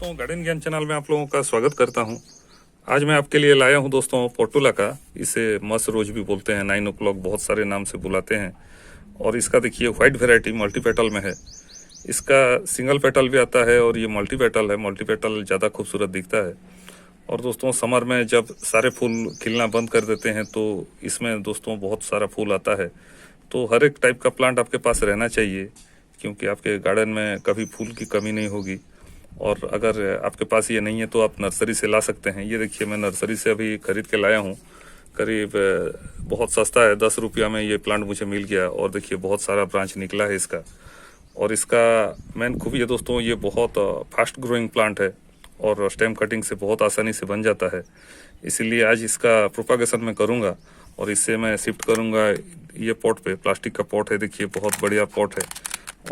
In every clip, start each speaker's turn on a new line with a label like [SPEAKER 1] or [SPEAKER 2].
[SPEAKER 1] दोस्तों, गार्डन ज्ञान चैनल में आप लोगों का स्वागत करता हूं। आज मैं आपके लिए लाया हूं दोस्तों पोर्टुलाका। इसे मस रोज भी बोलते हैं, 9 o'clock बहुत सारे नाम से बुलाते हैं। और इसका देखिए व्हाइट वेराइटी मल्टी पेटल में है। इसका सिंगल पेटल भी आता है और ये मल्टी पेटल है। मल्टी पेटल ज़्यादा खूबसूरत दिखता है। और दोस्तों समर में जब सारे फूल खिलना बंद कर देते हैं तो इसमें दोस्तों बहुत सारा फूल आता है। तो हर एक टाइप का प्लांट आपके पास रहना चाहिए, क्योंकि आपके गार्डन में कभी फूल की कमी नहीं होगी। और अगर आपके पास ये नहीं है तो आप नर्सरी से ला सकते हैं। ये देखिए मैं नर्सरी से अभी खरीद के लाया हूँ। करीब बहुत सस्ता है, 10 रुपया में ये प्लांट मुझे मिल गया। और देखिए बहुत सारा ब्रांच निकला है इसका। और इसका मेन खूबी है दोस्तों, ये बहुत फास्ट ग्रोइंग प्लांट है और स्टेम कटिंग से बहुत आसानी से बन जाता है। इसीलिए आज इसका प्रोपागेशन मैं करूँगा और इससे मैं शिफ्ट करूँगा ये पॉट पे। प्लास्टिक का पॉट है, देखिए बहुत बढ़िया पॉट है।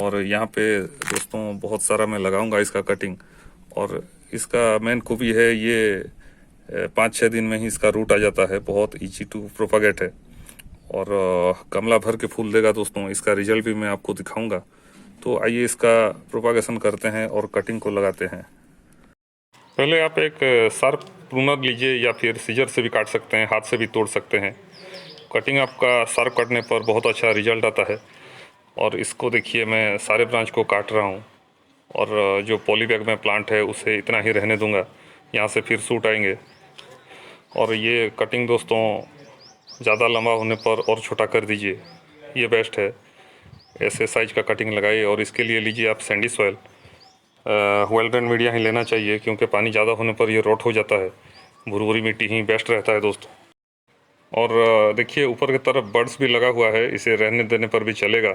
[SPEAKER 1] और यहाँ पे दोस्तों बहुत सारा मैं लगाऊंगा इसका कटिंग। और इसका मेन खूबी है ये 5-6 दिन में ही इसका रूट आ जाता है। बहुत ईजी टू प्रोपागेट है और गमला भर के फूल देगा दोस्तों। इसका रिजल्ट भी मैं आपको दिखाऊंगा। तो आइए इसका प्रोपागेशन करते हैं और कटिंग को लगाते हैं। पहले आप एक शार्प प्रूनर लीजिए या फिर सीजर से भी काट सकते हैं, हाथ से भी तोड़ सकते हैं। कटिंग आपका शार्प काटने पर बहुत अच्छा रिजल्ट आता है। और इसको देखिए मैं सारे ब्रांच को काट रहा हूँ और जो पॉली बैग में प्लांट है उसे इतना ही रहने दूंगा। यहाँ से फिर सूट आएंगे। और ये कटिंग दोस्तों ज़्यादा लंबा होने पर और छोटा कर दीजिए, ये बेस्ट है। ऐसे साइज का कटिंग लगाइए। और इसके लिए लीजिए आप sandy soil, well drain media ही लेना चाहिए, क्योंकि पानी ज़्यादा होने पर ये रोट हो जाता है। भुरभुरी मिट्टी ही बेस्ट रहता है दोस्तों। और देखिए ऊपर की तरफ बर्ड्स भी लगा हुआ है, इसे रहने देने पर भी चलेगा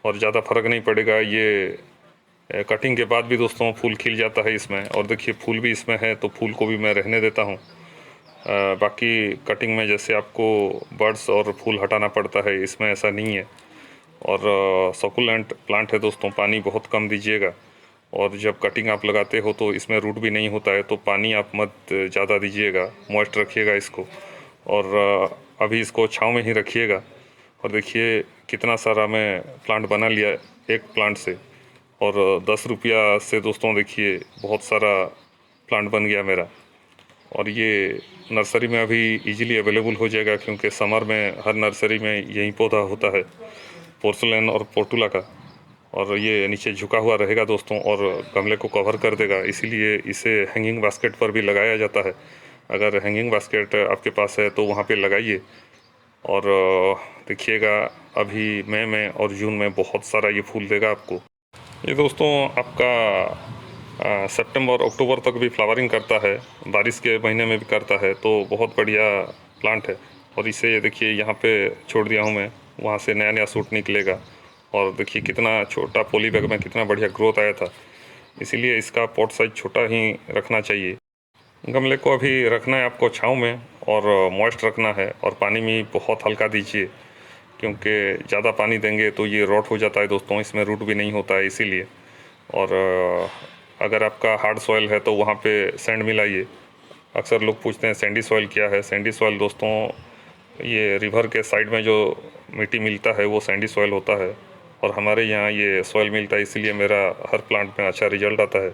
[SPEAKER 1] और ज़्यादा फर्क नहीं पड़ेगा। ये कटिंग के बाद भी दोस्तों फूल खिल जाता है इसमें। और देखिए फूल भी इसमें है तो फूल को भी मैं रहने देता हूँ। बाकी कटिंग में जैसे आपको बर्ड्स और फूल हटाना पड़ता है, इसमें ऐसा नहीं है। और सकुलेंट प्लांट है दोस्तों, पानी बहुत कम दीजिएगा। और जब कटिंग आप लगाते हो तो इसमें रूट भी नहीं होता है, तो पानी आप मत ज़्यादा दीजिएगा, मॉइस्ट रखिएगा इसको। और अभी इसको छाँव में ही रखिएगा। और देखिए कितना सारा मैं प्लांट बना लिया एक प्लांट से। और 10 रुपया से दोस्तों देखिए बहुत सारा प्लांट बन गया मेरा। और ये नर्सरी में अभी इजीली अवेलेबल हो जाएगा, क्योंकि समर में हर नर्सरी में यही पौधा होता है, पोर्सलेन और पोर्टुलाका। और ये नीचे झुका हुआ रहेगा दोस्तों और गमले को कवर कर देगा। इसीलिए इसे हैंगिंग बास्केट पर भी लगाया जाता है। अगर हैंगिंग बास्केट आपके पास है तो वहाँ पे लगाइए। और देखिएगा अभी मई में और जून में बहुत सारा ये फूल देगा आपको। ये दोस्तों आपका सितंबर अक्टूबर तक भी फ्लावरिंग करता है, बारिश के महीने में भी करता है। तो बहुत बढ़िया प्लांट है। और इसे ये देखिए यहाँ पे छोड़ दिया हूँ मैं, वहाँ से नया नया सूट निकलेगा। और देखिए कितना छोटा पॉली बैग में कितना बढ़िया ग्रोथ आया था। इसीलिए इसका पॉट साइज छोटा ही रखना चाहिए। गमले को अभी रखना है आपको छाँव में और मॉइस्ट रखना है। और पानी भी बहुत हल्का दीजिए, क्योंकि ज़्यादा पानी देंगे तो ये रॉट हो जाता है दोस्तों, इसमें रूट भी नहीं होता है इसीलिए। और अगर आपका हार्ड सॉइल है तो वहाँ पे सैंड मिलाइए। अक्सर लोग पूछते हैं सैंडी सॉइल क्या है। सैंडी सॉइल दोस्तों ये रिवर के साइड में जो मिट्टी मिलता है वो सैंडी सॉइल होता है। और हमारे यहाँ ये सॉइल मिलता है, इसीलिए मेरा हर प्लांट में अच्छा रिजल्ट आता है।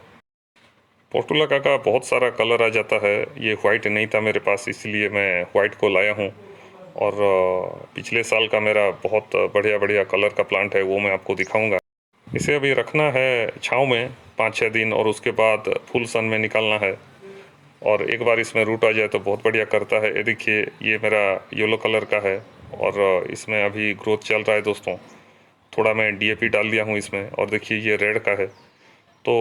[SPEAKER 1] पोर्टुलाका का बहुत सारा कलर आ जाता है। ये वाइट नहीं था मेरे पास, इसलिए मैं वाइट को लाया हूँ। और पिछले साल का मेरा बहुत बढ़िया बढ़िया कलर का प्लांट है, वो मैं आपको दिखाऊंगा। इसे अभी रखना है छाँव में 5-6 दिन और उसके बाद फुल सन में निकालना है। और एक बार इसमें रूट आ जाए तो बहुत बढ़िया करता है। ये देखिए ये मेरा येलो कलर का है और इसमें अभी ग्रोथ चल रहा है दोस्तों। थोड़ा मैं डीएपी डाल दिया हूँ इसमें। और देखिए ये रेड का है। तो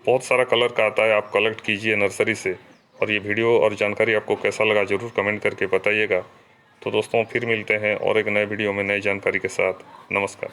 [SPEAKER 1] बहुत सारा कलर का आता है, आप कलेक्ट कीजिए नर्सरी से। और ये वीडियो और जानकारी आपको कैसा लगा ज़रूर कमेंट करके बताइएगा। तो दोस्तों फिर मिलते हैं और एक नए वीडियो में नई जानकारी के साथ। नमस्कार।